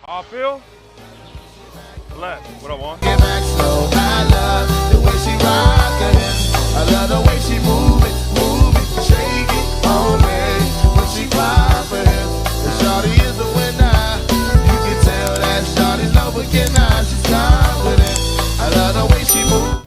How I feel? Left. What I want? Get back slow. I love the way she rockin' it. I love the way she move it, shake it on me. When she poppin' it, the shawty is the winner. You can tell that shawty's no beginner. She's confident. I love the way she move.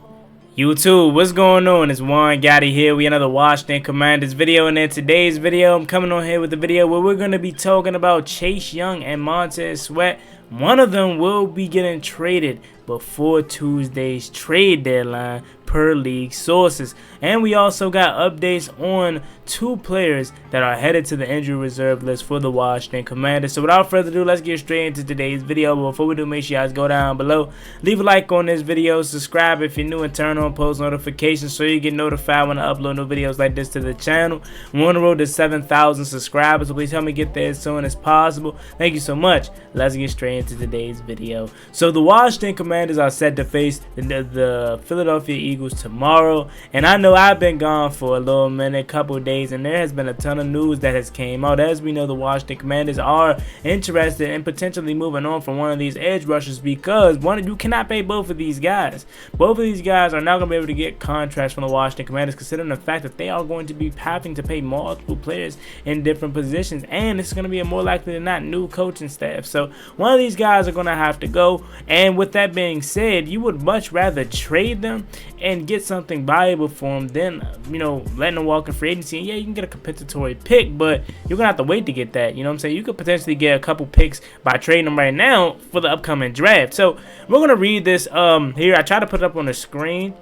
YouTube, what's going on? It's Juan Gotti here. We another Washington Commanders video, and in today's video, I'm coming on here with a video where we're going to be talking about Chase Young and Montez Sweat. One of them will be getting traded before Tuesday's trade deadline per league sources. And we also got updates on two players that are headed to the injury reserve list for the Washington Commanders. So without further ado, let's get straight into today's video. But before we do, make sure you guys go down below, leave a like on this video, subscribe if you're new, and turn on post notifications so you get notified when I upload new videos like this to the channel. We're on the road to 7,000 subscribers, so please help me get there as soon as possible. Thank you so much. Let's get straight into today's video. So the Washington Commanders are set to face the Philadelphia Eagles tomorrow, and I know I've been gone for a little minute, couple days, and there has been a ton of news that has came out. As we know, the Washington Commanders are interested in potentially moving on from one of these edge rushers because you cannot pay both of these guys. Both of these guys are not going to be able to get contracts from the Washington Commanders, considering the fact that they are going to be having to pay multiple players in different positions, and it's going to be a more likely than not new coaching staff. So one of these guys are going to have to go, and with that being said, you would much rather trade them and get something valuable for them than, you know, letting them walk in free agency. And yeah, you can get a compensatory pick, but you're gonna have to wait to get that. You know what I'm saying? You could potentially get a couple picks by trading them right now for the upcoming draft. So we're gonna read this here. I tried to put it up on the screen,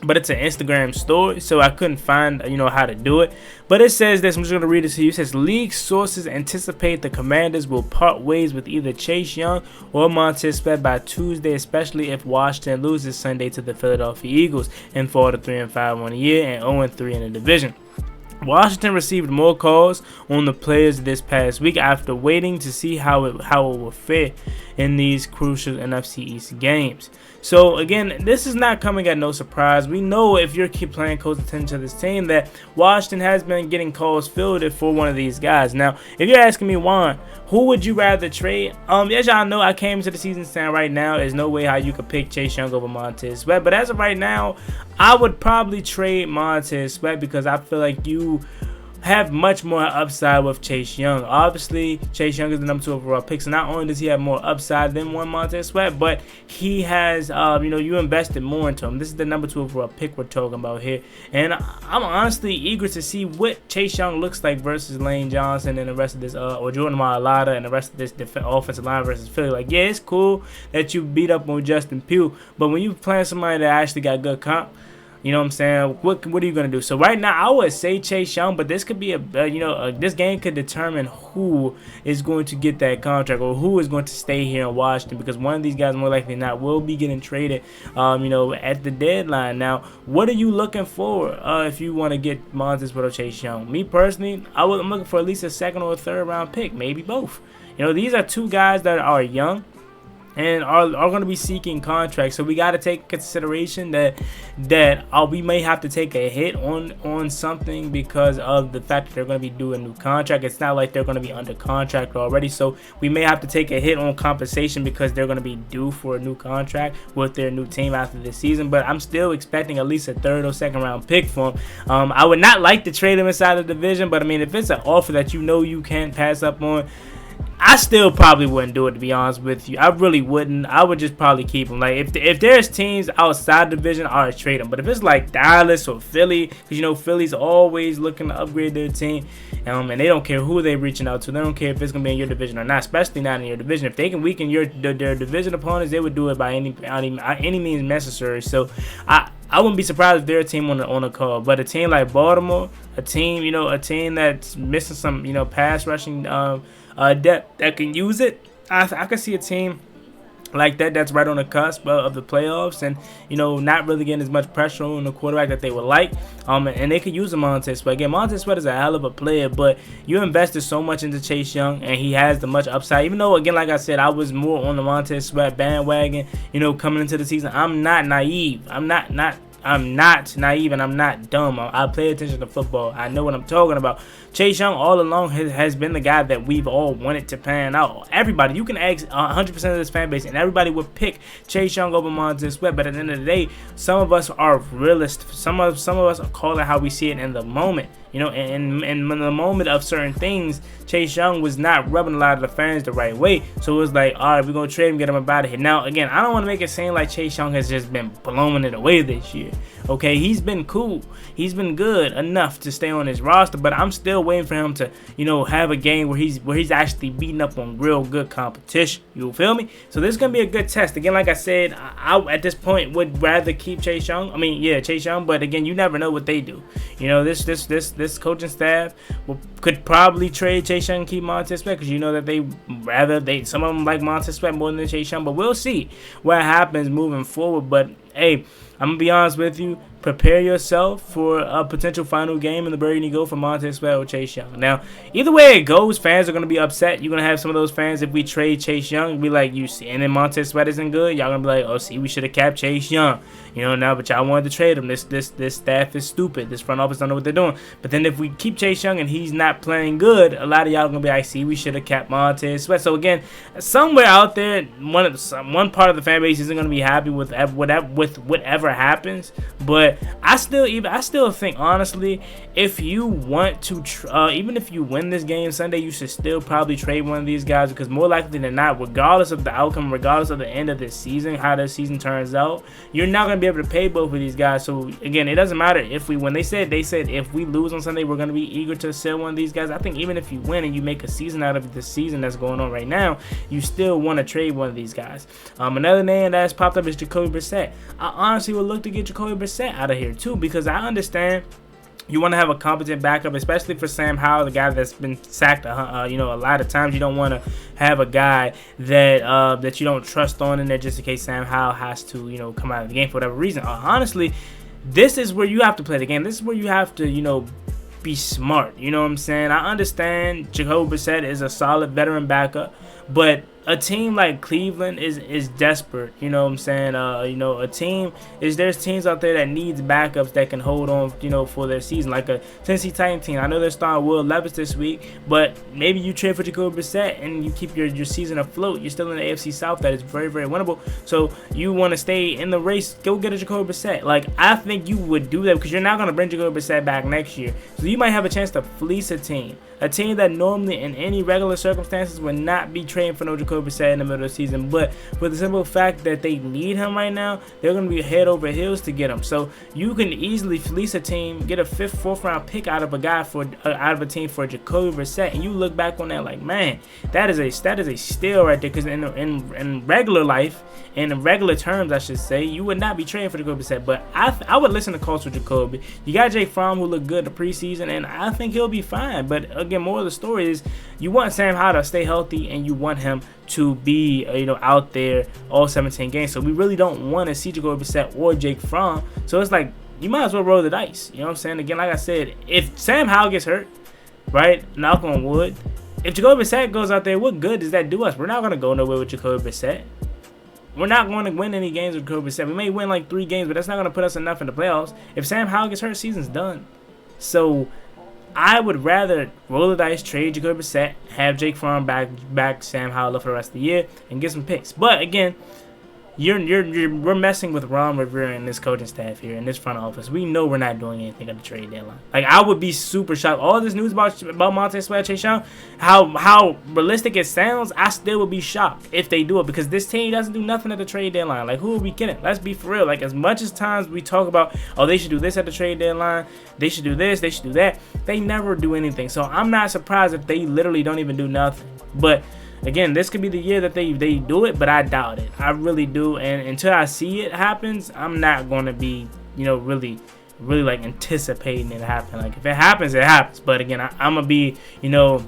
but it's an Instagram story, so I couldn't find, you know, how to do it. But it says this. I'm just going to read it to you. It says, league sources anticipate the Commanders will part ways with either Chase Young or Montez Sweat by Tuesday, especially if Washington loses Sunday to the Philadelphia Eagles and fall to 3-5 on the year and 0-3 in the division. Washington received more calls on the players this past week after waiting to see how it will fit in these crucial NFC East games. So again, this is not coming at no surprise. We know, if you're paying close attention to this team, that Washington has been getting calls fielded for one of these guys. Now, if you're asking me, Juan, who would you rather trade? As y'all know, I came into the season saying right now there's no way how you could pick Chase Young over Montez Sweat. But as of right now, I would probably trade Montez Sweat because I feel like you have much more upside with Chase Young. Obviously, Chase Young is the number 2 overall pick, so not only does he have more upside than one Montez Sweat, but he has, you know, you invested more into him. This is the number 2 overall pick we're talking about here, and I'm honestly eager to see what Chase Young looks like versus Lane Johnson and the rest of this, or Jordan Mailata and the rest of this offensive line versus Philly. Like, yeah, it's cool that you beat up on Justin Pugh, but when you playing somebody that actually got good comp, you know what I'm saying? What are you gonna do? So right now, I would say Chase Young, but this could be this game could determine who is going to get that contract or who is going to stay here in Washington, because one of these guys, more likely than not, will be getting traded, you know, at the deadline. Now, what are you looking for if you want to get Montez Sweat or Chase Young? Me personally, I'm looking for at least a 2nd or a 3rd round pick, maybe both. You know, these are two guys that are young and are going to be seeking contracts, so we got to take consideration that we may have to take a hit on something because of the fact that they're going to be doing a new contract. It's not like they're going to be under contract already, so we may have to take a hit on compensation because they're going to be due for a new contract with their new team after this season. But I'm still expecting at least a 3rd or 2nd round pick for him. I would not like to trade him inside the division, but I mean, if it's an offer that you know you can't pass up on, I still probably wouldn't do it, to be honest with you. I really wouldn't. I would just probably keep him. Like, if there's teams outside the division, I would trade them. But if it's like Dallas or Philly, because, you know, Philly's always looking to upgrade their team, and they don't care who they're reaching out to. They don't care if it's going to be in your division or not, especially not in your division. If they can weaken their division opponents, they would do it by any means necessary. So I wouldn't be surprised if they're a team on a call. But a team like Baltimore, a team that's missing some, you know, pass rushing depth that can use it, I can see a team like that's right on the cusp of the playoffs, and, you know, not really getting as much pressure on the quarterback that they would like, and they could use a Montez Sweat. Again, Montez Sweat is a hell of a player, but you invested so much into Chase Young, and he has the much upside. Even though, again, like I said, I was more on the Montez Sweat bandwagon, you know, coming into the season. I'm not naive. I'm not I'm not naive and I'm not dumb. I pay attention to football. I know what I'm talking about. Chase Young all along has been the guy that we've all wanted to pan out. Everybody, you can ask 100% of this fan base, and everybody would pick Chase Young over Montez Sweat. But at the end of the day, some of us are realists. Some of us call it how we see it in the moment. You know, and in the moment of certain things, Chase Young was not rubbing a lot of the fans the right way. So it was like, all right, we're going to trade him, get him up out of here. Now, again, I don't want to make it seem like Chase Young has just been blowing it away this year. Okay, he's been cool. He's been good enough to stay on his roster, but I'm still waiting for him to, you know, have a game where he's actually beating up on real good competition. You feel me? So this is going to be a good test. Again, like I said, I at this point would rather keep Chase Young. I mean, yeah, Chase Young, but again, you never know what they do. You know, this coaching staff could probably trade Chase Young and keep Montez Sweat, because you know that some of them like Montez Sweat more than Chase Young, but we'll see what happens moving forward. But hey, I'm gonna be honest with you. Prepare yourself for a potential final game in the Burgundy Gold for Montez Sweat or Chase Young. Now, either way it goes, fans are going to be upset. You're going to have some of those fans, if we trade Chase Young, be like, you see, and then Montez Sweat isn't good, y'all going to be like, oh, see, we should have kept Chase Young. You know, now, but y'all wanted to trade him. This staff is stupid. This front office don't know what they're doing. But then if we keep Chase Young and he's not playing good, a lot of y'all going to be like, see, we should have kept Montez Sweat. So, again, somewhere out there, one part of the fan base isn't going to be happy with whatever happens. But I still think, honestly, if you want to, even if you win this game Sunday, you should still probably trade one of these guys, because more likely than not, regardless of the outcome, regardless of the end of this season, how this season turns out, you're not going to be able to pay both of these guys. So again, it doesn't matter if we win. They said if we lose on Sunday, we're going to be eager to sell one of these guys. I think even if you win and you make a season out of the season that's going on right now, you still want to trade one of these guys. Another name that's popped up is Jacoby Brissett. I honestly would look to get Jacoby Brissett out of here too, because I understand you want to have a competent backup, especially for Sam Howell, the guy that's been sacked. You know, a lot of times you don't want to have a guy that you don't trust on in there just in case Sam Howell has to, you know, come out of the game for whatever reason. Honestly, this is where you have to play the game. This is where you have to, you know, be smart. You know what I'm saying? I understand Jacoby Brissett is a solid veteran backup, but a team like Cleveland is desperate. You know what I'm saying? You know, there's teams out there that needs backups that can hold on, you know, for their season, like a Tennessee Titans team. I know they're starting Will Levis this week, but maybe you trade for Jacoby Brissett and you keep your season afloat. You're still in the AFC South that is very, very winnable. So you want to stay in the race, go get a Jacoby Brissett. Like, I think you would do that, because you're not going to bring Jacoby Brissett back next year. So you might have a chance to fleece a team that normally in any regular circumstances would not be trading for no Jacoby Brissett in the middle of the season. But for the simple fact that they need him right now, they're going to be head over heels to get him. So you can easily fleece a team, get a 5th, 4th round pick out of a team for Jacoby Brissett, and you look back on that like, man, that is a steal right there. Because in regular life, in regular terms, I should say, you would not be trading for Jacoby Brissett. But I would listen to calls for Jacoby. You got Jake Fromm, who looked good the preseason, and I think he'll be fine. But again, more of the story is you want Sam Howell to stay healthy, and you want him to be, you know, out there all 17 games. So we really don't want to see Jacoby Brissett or Jake Fromm. So it's like, you might as well roll the dice. You know what I'm saying? Again, like I said, if Sam Howell gets hurt, right, knock on wood, if Jacoby Brissett goes out there, what good does that do us? We're not going to go nowhere with Jacoby Brissett. We're not going to win any games with Jacoby Brissett. We may win like 3 games, but that's not going to put us enough in the playoffs. If Sam Howell gets hurt, season's done. So I would rather roll the dice, trade Jacoby Brissett, have Jake Fromm back Sam Howell for the rest of the year, and get some picks. But again, we're messing with Ron Rivera and this coaching staff here in this front office. We know we're not doing anything at the trade deadline. Like, I would be super shocked. All this news about Montez Sweat, Chase Young, how realistic it sounds, I still would be shocked if they do it, because this team doesn't do nothing at the trade deadline. Like, who are we kidding? Let's be for real. Like, as much as times we talk about, oh, they should do this at the trade deadline, they should do this, they should do that, they never do anything. So I'm not surprised if they literally don't even do nothing. But again, this could be the year that they do it, but I doubt it. I really do. And until I see it happens, I'm not going to be, you know, really like anticipating it happen. Like, if it happens, it happens. But again, I'm going to be, you know,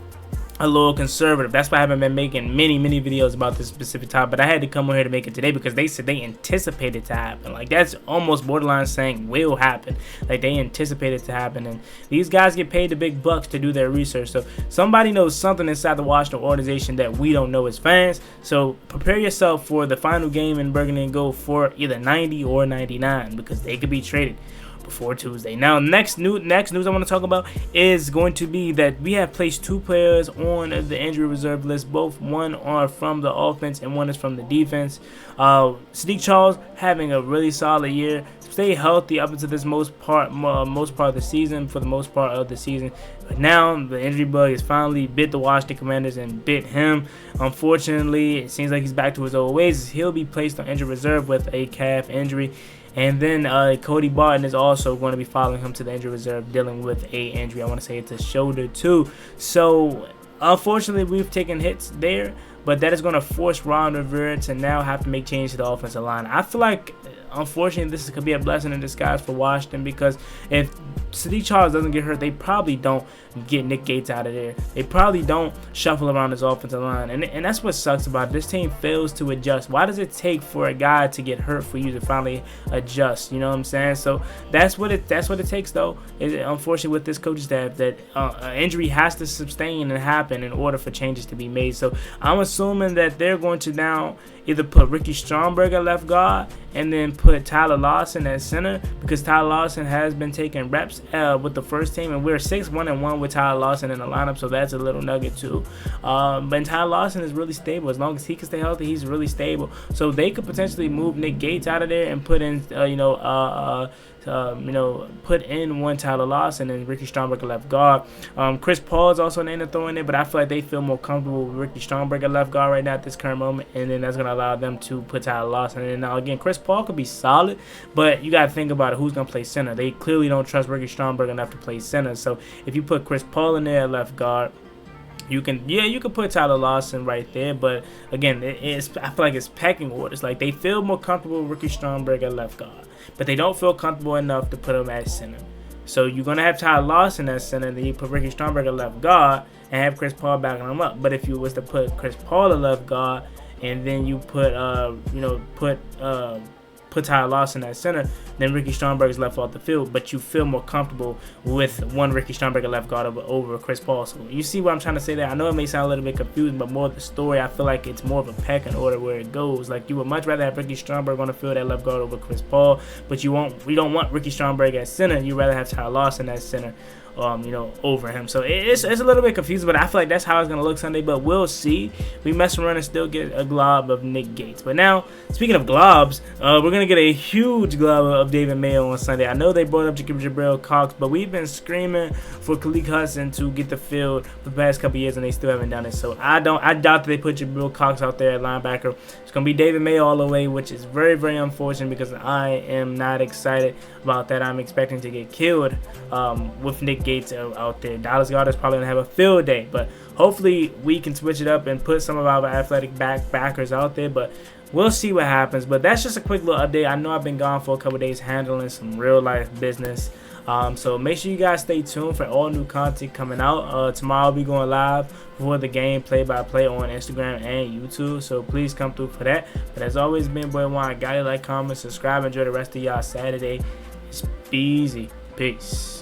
a little conservative. That's why I haven't been making many videos about this specific topic, but I had to come on here to make it today because they said they anticipated to happen. Like, that's almost borderline saying will happen. Like, they anticipated to happen, and these guys get paid the big bucks to do their research. So somebody knows something inside the Washington organization that we don't know as fans. So prepare yourself for the final game in Burgundy and Gold for either 90 or 99 because they could be traded before Tuesday. Now, next news I want to talk about is going to be that we have placed 2 players on the injury reserve list. Both one are from the offense and one is from the defense. Saahdiq Charles having a really solid year. Stay healthy up until this most part of the season. For the most part of the season, but now the injury bug has finally bit the Washington Commanders and bit him. Unfortunately, it seems like he's back to his old ways. He'll be placed on injury reserve with a calf injury. And then Cody Barton is also going to be following him to the injury reserve, dealing with a injury. I want to say it's a shoulder too. So unfortunately, we've taken hits there, but that is going to force Ron Rivera to now have to make changes to the offensive line. I feel like, unfortunately, this could be a blessing in disguise for Washington, because if Saahdiq Charles doesn't get hurt, they probably don't get Nick Gates out of there. They probably don't shuffle around this offensive line, and that's what sucks about it. This team fails to adjust. Why does it take for a guy to get hurt for you to finally adjust? You know what I'm saying? So that's what it takes, though. Unfortunately, with this coaching staff, that an injury has to sustain and happen in order for changes to be made. So I'm assuming that they're going to now either put Ricky Stromberg at left guard and then put Tyler Lawson at center, because Tyler Lawson has been taking reps with the first team, and we're 6-1-1 with Tyler Lawson in the lineup, so that's a little nugget too. But Tyler Lawson is really stable. As long as he can stay healthy, he's really stable. So they could potentially move Nick Gates out of there and put in, put in one Tyler Lawson and Ricky Stromberg at left guard. Chris Paul is also an name to throw in there, but I feel like they feel more comfortable with Ricky Stromberg at left guard right now at this current moment, and then that's going to allow them to put Tyler Lawson in. Now, again, Chris Paul could be solid, but you got to think about it. Who's going to play center? They clearly don't trust Ricky Stromberg enough to play center. So if you put Chris Paul in there at left guard, you can put Tyler Lawson right there, but again, I feel like it's pecking orders. Like, they feel more comfortable with Ricky Stromberg at left guard, but they don't feel comfortable enough to put him at center. So you're gonna have Tyler Lawson at center, and then you put Ricky Stromberg at left guard and have Chris Paul backing him up. But if you was to put Chris Paul at left guard and then you put Tyler Lawson at center, then Ricky Stromberg is left off the field, but you feel more comfortable with one Ricky Stromberg at left guard over Chris Paul. So you see what I'm trying to say there? I know it may sound a little bit confusing, but more of the story, I feel like it's more of a pecking order where it goes. Like, you would much rather have Ricky Stromberg on the field at left guard over Chris Paul, but we don't want Ricky Stromberg at center. You'd rather have Tyler Lawson at center, over him. So it's a little bit confusing, but I feel like that's how it's going to look Sunday, but we'll see. We mess around and still get a glob of Nick Gates. But now, speaking of globs, we're going to get a huge glob of David Mayo on Sunday. I know they brought up Jabril Cox, but we've been screaming for Khalid Hudson to get the field for the past couple years, and they still haven't done it. So I doubt that they put Jabril Cox out there at linebacker. It's going to be David Mayo all the way, which is very, very unfortunate, because I am not excited about that. I'm expecting to get killed with Nick Gates out there. Dallas Goedert is probably going to have a field day, but hopefully we can switch it up and put some of our athletic backers out there, but we'll see what happens. But that's just a quick little update. I know I've been gone for a couple days handling some real life business, so make sure you guys stay tuned for all new content coming out. Tomorrow I'll be going live for the game play-by-play on Instagram and YouTube, so please come through for that. But as always, been boy Juan. Got it, like, comment, subscribe, enjoy the rest of y'all Saturday. It's easy. Peace.